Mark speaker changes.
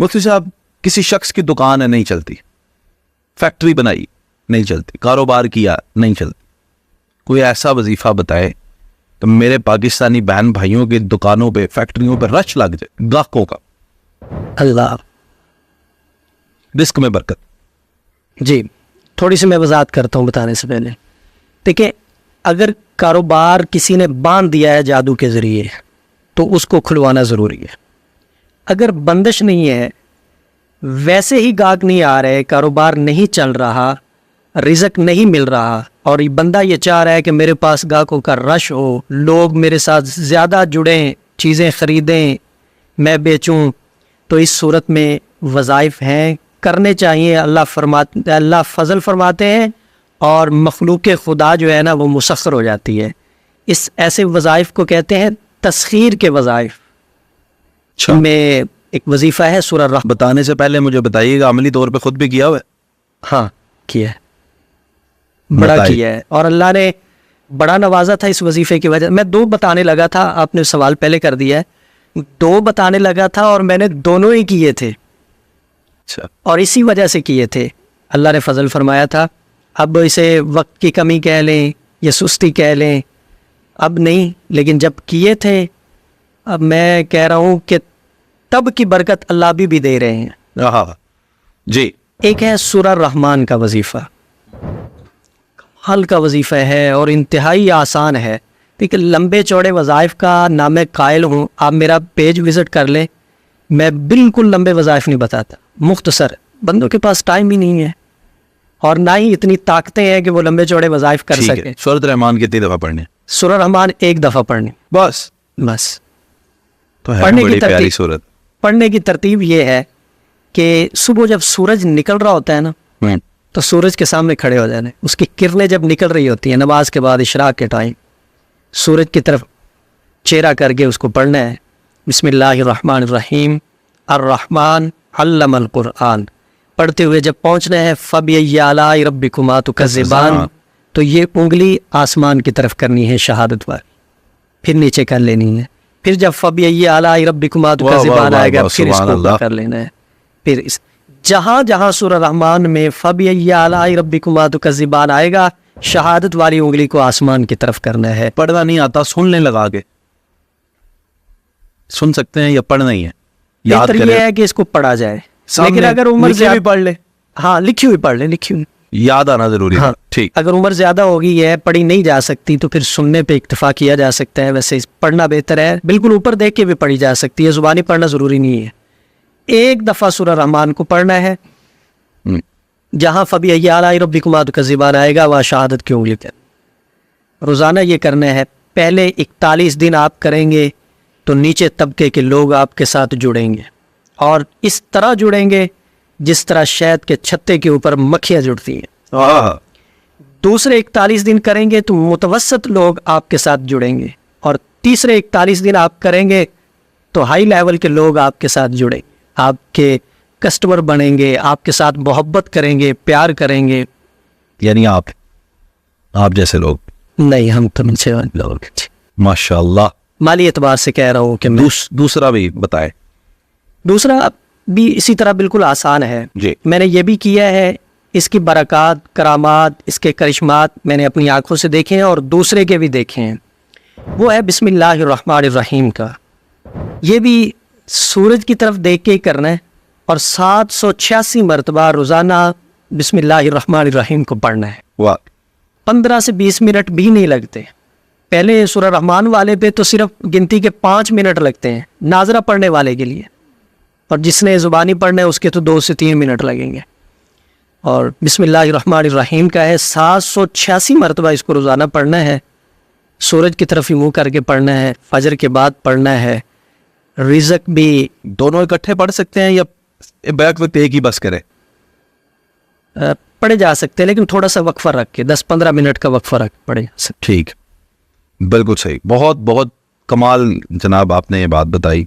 Speaker 1: مفتی صاحب کسی شخص کی دکان ہے نہیں چلتی, فیکٹری بنائی نہیں چلتی, کاروبار کیا نہیں چلتی, کوئی ایسا وظیفہ بتائے تو میرے پاکستانی بہن بھائیوں کی دکانوں پہ فیکٹریوں پہ رش لگ جائے گاہکوں کا.
Speaker 2: اللہ
Speaker 1: رزق میں برکت.
Speaker 2: جی تھوڑی سی میں وضاحت کرتا ہوں بتانے سے پہلے. دیکھیں اگر کاروبار کسی نے باندھ دیا ہے جادو کے ذریعے تو اس کو کھلوانا ضروری ہے. اگر بندش نہیں ہے, ویسے ہی گاہک نہیں آ رہے, کاروبار نہیں چل رہا, رزق نہیں مل رہا, اور یہ بندہ یہ چاہ رہا ہے کہ میرے پاس گاہکوں کا رش ہو, لوگ میرے ساتھ زیادہ جڑیں, چیزیں خریدیں, میں بیچوں, تو اس صورت میں وظائف ہیں, کرنے چاہیے. اللہ فضل فرماتے ہیں اور مخلوق خدا جو ہے نا وہ مسخر ہو جاتی ہے. اس ایسے وظائف کو کہتے ہیں تسخیر کے وظائف. میں ایک وظیفہ ہے سورہ الرحمن.
Speaker 1: بتانے سے پہلے مجھے بتائیے گا عملی طور پہ خود بھی کیا ہوا ہے؟
Speaker 2: ہاں کیا ہے, بڑا کیا ہے, اور اللہ نے بڑا نوازا تھا اس وظیفے کی وجہ. میں 2 بتانے لگا تھا, آپ نے سوال پہلے کر دیا ہے, 2 بتانے لگا تھا اور میں نے دونوں ہی کیے تھے.
Speaker 1: اچھا.
Speaker 2: اور اسی وجہ سے کیے تھے. اللہ نے فضل فرمایا تھا. اب اسے وقت کی کمی کہہ لیں یا سستی کہہ لیں, اب نہیں, لیکن جب کیے تھے اب میں کہہ رہا ہوں کہ تب کی برکت اللہ بھی دے رہے ہیں.
Speaker 1: جی.
Speaker 2: ایک ہے سورہ الرحمن کا وظیفہ, کمال کا وظیفہ ہے اور انتہائی آسان ہے. ٹھیک ہے, لمبے چوڑے وظائف کا نہ میں قائل ہوں, آپ میرا پیج وزٹ کر لیں, میں بالکل لمبے وظائف نہیں بتاتا, مختصر. بندوں کے پاس ٹائم ہی نہیں ہے اور نہ ہی اتنی طاقتیں ہیں کہ وہ لمبے چوڑے وظائف کر سکیں.
Speaker 1: سورۃ الرحمن کتنی دفعہ پڑھنے؟
Speaker 2: سورہ الرحمن 1 دفعہ پڑھنی
Speaker 1: بس. تو ہے بڑی پیاری سورت.
Speaker 2: پڑھنے کی ترتیب یہ ہے کہ صبح جب سورج نکل رہا ہوتا ہے نا تو سورج کے سامنے کھڑے ہو جانا ہے. اس کی کرنیں جب نکل رہی ہوتی ہیں نماز کے بعد اشراق کے ٹائم, سورج کی طرف چہرہ کر کے اس کو پڑھنا ہے. بسم اللہ الرحمن الرحیم, الرحمن علم القرآن. پڑھتے ہوئے جب پہنچنا ہے فَبِأَيِّ آلَاءِ رَبِّكُمَا تُكَذِّبَانِ, تو یہ انگلی آسمان کی طرف کرنی ہے شہادت پر, پھر نیچے کر لینی ہے. پھر جب فَبِأَيِّ آلَاءِ رَبِّكُمَا تُكَذِّبَانِ آئے گا پھر اس کو اوپر کر لینا ہے. پھر جہاں جہاں سورہ رحمان میں فَبِأَيِّ آلَاءِ رَبِّكُمَا تُكَذِّبَانِ آئے گا شہادت والی انگلی کو آسمان کی طرف کرنا ہے.
Speaker 1: پڑھنا نہیں آتا سننے لگا کے سن سکتے ہیں یا پڑھنا ہی ہے؟ یاد
Speaker 2: بہتر یہ ہے کہ اس کو پڑھا جائے, لیکن اگر عمر زیادہ
Speaker 1: پڑھ لے,
Speaker 2: ہاں لکھی ہوئی پڑھ لے, لکھی ہوئی
Speaker 1: یاد آنا ضروری ہے. ٹھیک.
Speaker 2: اگر عمر زیادہ ہوگی ہے, پڑھی نہیں جا سکتی, تو پھر سننے پہ اکتفا کیا جا سکتا ہے. ویسے پڑھنا بہتر ہے, بالکل اوپر دیکھ کے بھی پڑھی جا سکتی ہے, زبانی پڑھنا ضروری نہیں ہے. 1 دفعہ سورہ رحمان کو پڑھنا ہے, جہاں فَبِأَيِّ آلَاءِ رَبِّكُمَا تُكَذِّبَانِ آئے گا وہاں شہادت کی انگلی پر. روزانہ یہ کرنا ہے. پہلے 41 دن آپ کریں گے تو نیچے طبقے کے لوگ آپ کے ساتھ جڑیں گے, اور اس طرح جڑیں گے جس طرح شہد کے چھتے کے اوپر مکھیاں جڑتی ہیں. دوسرے 41 دن کریں گے تو متوسط لوگ آپ کے ساتھ جڑیں گے, اور تیسرے 41 دن آپ کریں گے تو ہائی لیول کے لوگ آپ کے ساتھ جڑیں گے, آپ کے کسٹمر بنیں گے, آپ کے ساتھ محبت کریں گے, پیار کریں گے.
Speaker 1: یعنی آپ جیسے لوگ
Speaker 2: نہیں, ہم تم سے لوگ.
Speaker 1: ماشاء اللہ.
Speaker 2: مالی اعتبار سے کہہ رہا ہوں کہ
Speaker 1: دوسرا بھی بتائے.
Speaker 2: دوسرا بھی اسی طرح بالکل آسان ہے.
Speaker 1: جی.
Speaker 2: میں نے یہ بھی کیا ہے, اس کی برکات, کرامات, اس کے کرشمات میں نے اپنی آنکھوں سے دیکھے ہیں اور دوسرے کے بھی دیکھے ہیں. وہ ہے بسم اللہ الرحمن الرحیم کا. یہ بھی سورج کی طرف دیکھ کے ہی کرنا ہے, اور 786 مرتبہ روزانہ بسم اللہ الرحمن الرحیم کو پڑھنا ہے. 15 سے 20 منٹ بھی نہیں لگتے. پہلے سورہ رحمان والے پہ تو صرف گنتی کے 5 منٹ لگتے ہیں ناظرہ پڑھنے والے کے لیے, اور جس نے زبانی پڑھنا ہے اس کے تو 2 سے 3 منٹ لگیں گے. اور بسم اللہ الرحمن الرحیم کا ہے 786 مرتبہ اس کو روزانہ پڑھنا ہے. سورج کی طرف ہی منہ کر کے پڑھنا ہے, فجر کے بعد پڑھنا ہے. رزق بھی
Speaker 1: دونوں اکٹھے پڑھ سکتے ہیں یا بیک وقت ایک ہی بس کرے؟
Speaker 2: پڑھے جا سکتے ہیں, لیکن تھوڑا سا وقفہ رکھ کے 10-15 منٹ کا وقفہ رکھ پڑھے جا سکتے.
Speaker 1: ٹھیک, بالکل صحیح. بہت بہت کمال جناب آپ نے یہ بات بتائی.